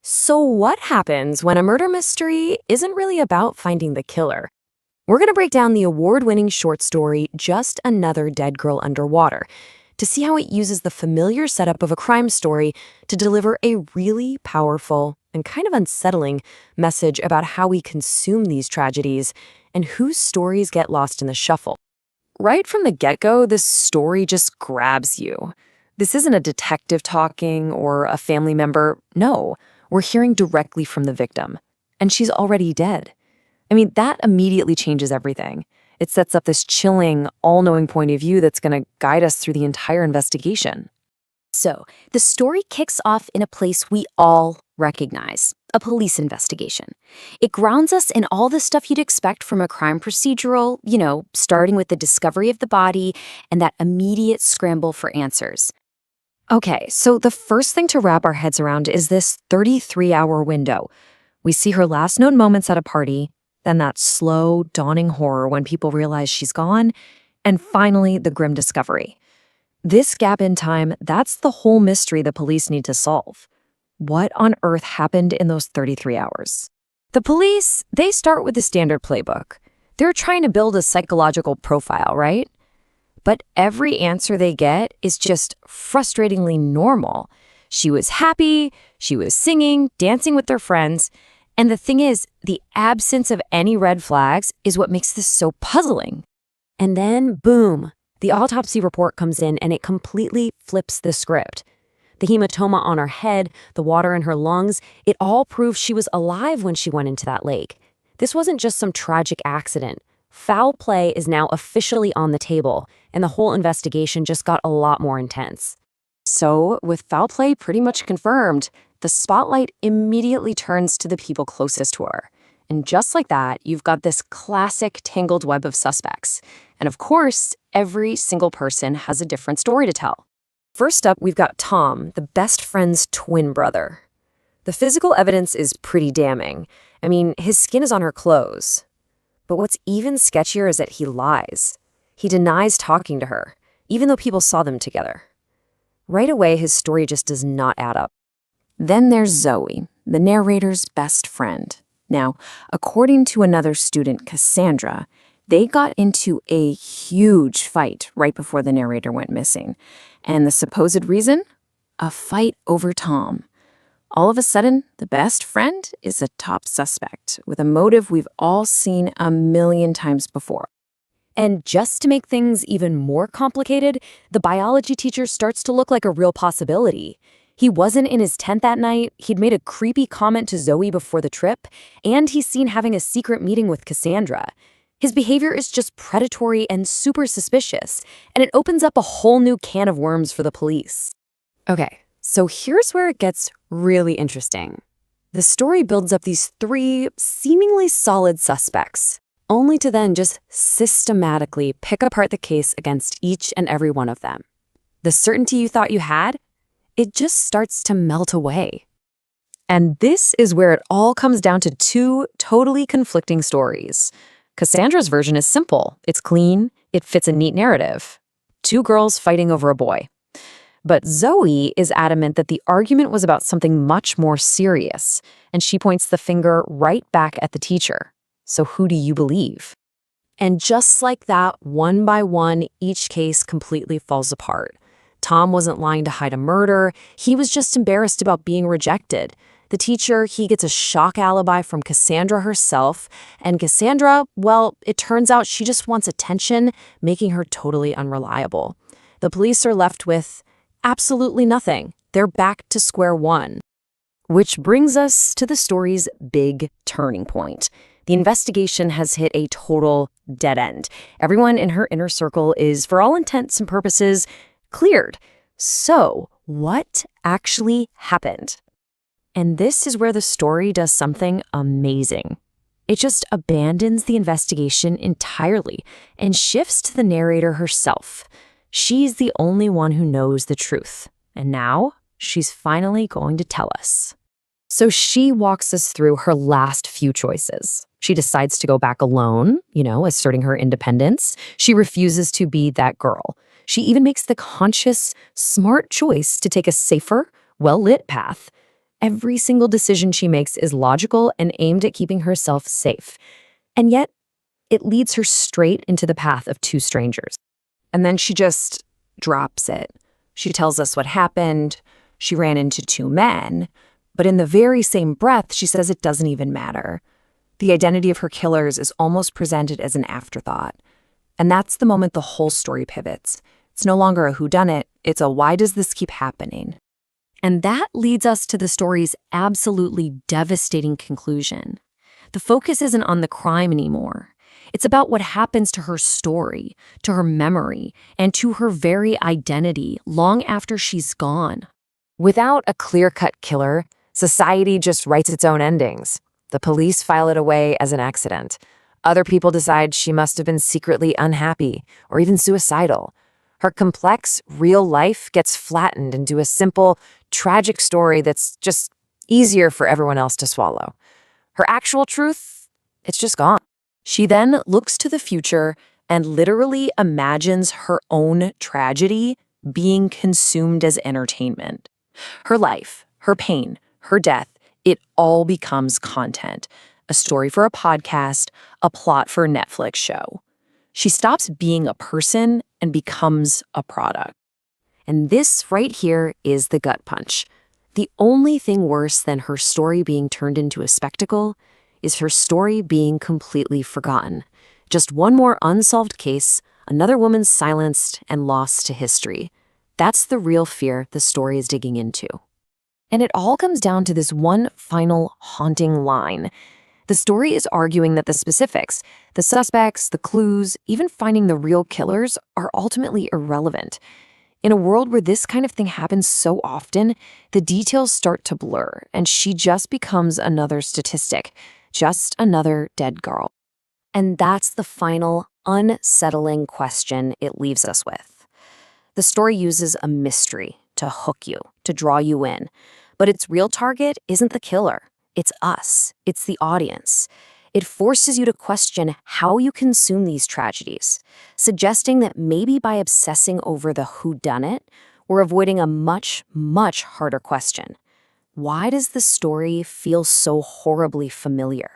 So, what happens when a murder mystery isn't really about finding the killer? We're going to break down the award winning short story, Just Another Dead Girl Underwater, to see how it uses the familiar setup of a crime story to deliver a really powerful and kind of unsettling message about how we consume these tragedies and whose stories get lost in the shuffle. Right from the get go, this story just grabs you. This isn't a detective talking or a family member. No, we're hearing directly from the victim. And she's already dead. I mean, that immediately changes everything. It sets up this chilling, all-knowing point of view that's going to guide us through the entire investigation. So, the story kicks off in a place we all recognize, a police investigation. It grounds us in all the stuff you'd expect from a crime procedural, starting with the discovery of the body and that immediate scramble for answers. Okay, so the first thing to wrap our heads around is this 33-hour window. We see her last known moments at a party, then that slow, dawning horror when people realize she's gone, and finally the grim discovery. This gap in time, that's the whole mystery the police need to solve. What on earth happened in those 33 hours? The police, they start with the standard playbook. They're trying to build a psychological profile, right? But every answer they get is just frustratingly normal. She was happy, she was singing, dancing with their friends. And the thing is, the absence of any red flags is what makes this so puzzling. And then, boom, the autopsy report comes in and it completely flips the script. The hematoma on her head, the water in her lungs, it all proves she was alive when she went into that lake. This wasn't just some tragic accident. Foul play is now officially on the table, and the whole investigation just got a lot more intense. So, with foul play pretty much confirmed, the spotlight immediately turns to the people closest to her. And just like that, you've got this classic tangled web of suspects. And of course, every single person has a different story to tell. First up, we've got Tom, the best friend's twin brother. The physical evidence is pretty damning. I mean, his skin is on her clothes. But what's even sketchier is that he lies. He denies talking to her, even though people saw them together. Right away, his story just does not add up. Then there's Zoe, the narrator's best friend. Now, according to another student, Cassandra, they got into a huge fight right before the narrator went missing. And the supposed reason? A fight over Tom. All of a sudden, the best friend is a top suspect with a motive we've all seen a million times before. And just to make things even more complicated, the biology teacher starts to look like a real possibility. He wasn't in his tent that night, he'd made a creepy comment to Zoe before the trip, and he's seen having a secret meeting with Cassandra. His behavior is just predatory and super suspicious, and it opens up a whole new can of worms for the police. Okay, so here's where it gets really interesting. The story builds up these three seemingly solid suspects, only to then just systematically pick apart the case against each and every one of them. The certainty you thought you had, it just starts to melt away. And this is where it all comes down to two totally conflicting stories. Cassandra's version is simple. It's clean. It fits a neat narrative. Two girls fighting over a boy. But Zoe is adamant that the argument was about something much more serious, and she points the finger right back at the teacher. So who do you believe? And just like that, one by one, each case completely falls apart. Tom wasn't lying to hide a murder. He was just embarrassed about being rejected. The teacher, he gets a shock alibi from Cassandra herself. And Cassandra, well, it turns out she just wants attention, making her totally unreliable. The police are left with absolutely nothing. They're back to square one. Which brings us to the story's big turning point. The investigation has hit a total dead end. Everyone in her inner circle is, for all intents and purposes, cleared. So, what actually happened? And this is where the story does something amazing. It just abandons the investigation entirely and shifts to the narrator herself. She's the only one who knows the truth. And now, she's finally going to tell us. So she walks us through her last few choices. She decides to go back alone, asserting her independence. She refuses to be that girl. She even makes the conscious, smart choice to take a safer, well-lit path. Every single decision she makes is logical and aimed at keeping herself safe. And yet, it leads her straight into the path of two strangers. And then she just drops it. She tells us what happened. She ran into two men. But in the very same breath, she says it doesn't even matter. The identity of her killers is almost presented as an afterthought. And that's the moment the whole story pivots. It's no longer a whodunit, it's a why does this keep happening? And that leads us to the story's absolutely devastating conclusion. The focus isn't on the crime anymore. It's about what happens to her story, to her memory, and to her very identity long after she's gone. Without a clear-cut killer, society just writes its own endings. The police file it away as an accident. Other people decide she must have been secretly unhappy or even suicidal. Her complex, real life gets flattened into a simple, tragic story that's just easier for everyone else to swallow. Her actual truth, it's just gone. She then looks to the future and literally imagines her own tragedy being consumed as entertainment. Her life, her pain, her death, it all becomes content. A story for a podcast, a plot for a Netflix show. She stops being a person and becomes a product. And this right here is the gut punch. The only thing worse than her story being turned into a spectacle is her story being completely forgotten. Just one more unsolved case, another woman silenced and lost to history. That's the real fear the story is digging into. And it all comes down to this one final haunting line. The story is arguing that the specifics, the suspects, the clues, even finding the real killers are ultimately irrelevant. In a world where this kind of thing happens so often, the details start to blur, and she just becomes another statistic, just another dead girl. And that's the final, unsettling question it leaves us with. The story uses a mystery to hook you, to draw you in, but its real target isn't the killer. It's us. It's the audience. It forces you to question how you consume these tragedies, suggesting that maybe by obsessing over the whodunit, we're avoiding a much, much harder question. Why does the story feel so horribly familiar?